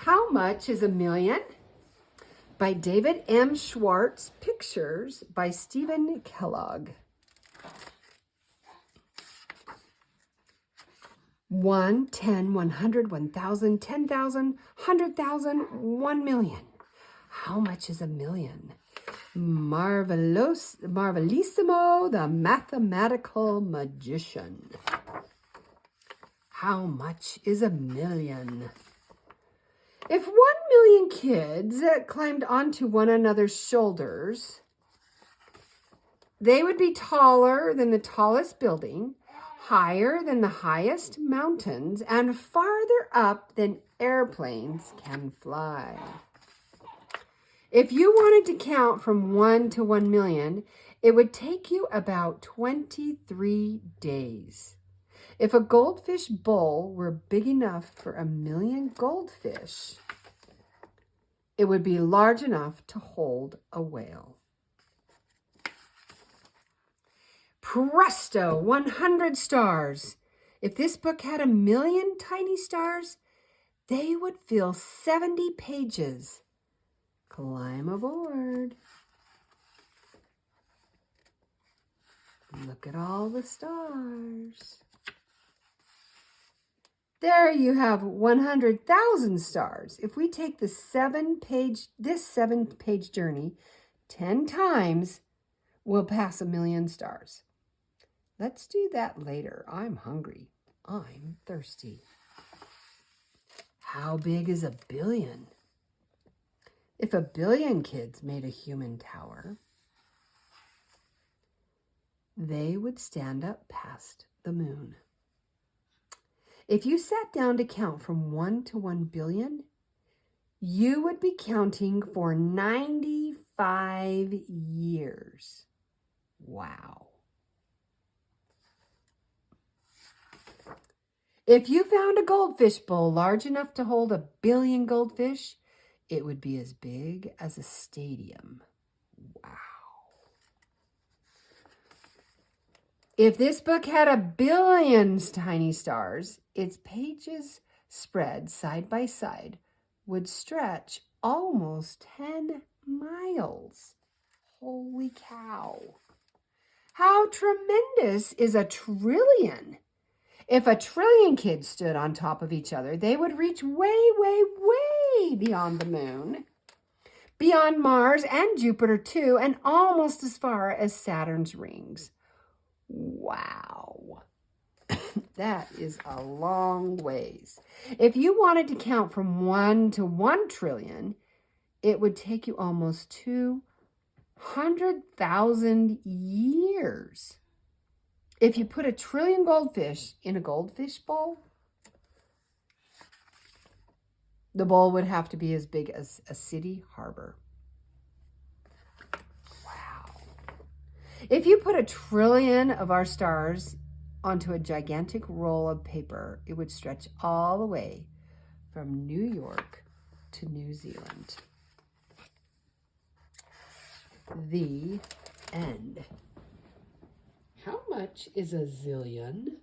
How Much is a Million? By David M. Schwartz. Pictures by Stephen Kellogg. 1, 10, 100, 1,000, 10,000, 100,000, 1,000,000. How much is a million? Marvelissimo, the mathematical magician. How much is a million? If 1,000,000 kids climbed onto one another's shoulders, they would be taller than the tallest building, higher than the highest mountains, and farther up than airplanes can fly. If you wanted to count from 1 to 1,000,000, it would take you about 23 days. If a goldfish bowl were big enough for 1,000,000 goldfish, it would be large enough to hold a whale. Presto, 100 stars. If this book had 1,000,000 tiny stars, they would fill 70 pages. Climb aboard. Look at all the stars. There you have 100,000 stars. If we take this 7-page journey 10 times, we'll pass 1,000,000 stars. Let's do that later. I'm hungry. I'm thirsty. How big is 1,000,000,000? If 1,000,000,000 kids made a human tower, they would stand up past the moon. If you sat down to count from 1 to 1,000,000,000, you would be counting for 95 years. Wow. If you found a goldfish bowl large enough to hold 1,000,000,000 goldfish, it would be as big as a stadium. Wow. If this book had 1,000,000,000 tiny stars, its pages spread side by side would stretch almost 10 miles. Holy cow. How tremendous is 1,000,000,000,000? If 1,000,000,000,000 kids stood on top of each other, they would reach way, way, way beyond the moon, beyond Mars and Jupiter too, and almost as far as Saturn's rings. Wow. That is a long ways. If you wanted to count from 1 to 1,000,000,000,000, it would take you almost 200,000 years. If you put 1,000,000,000,000 goldfish in a goldfish bowl, the bowl would have to be as big as a city harbor. Wow. If you put 1,000,000,000,000 of our stars onto a gigantic roll of paper, it would stretch all the way from New York to New Zealand. The end. How much is a zillion?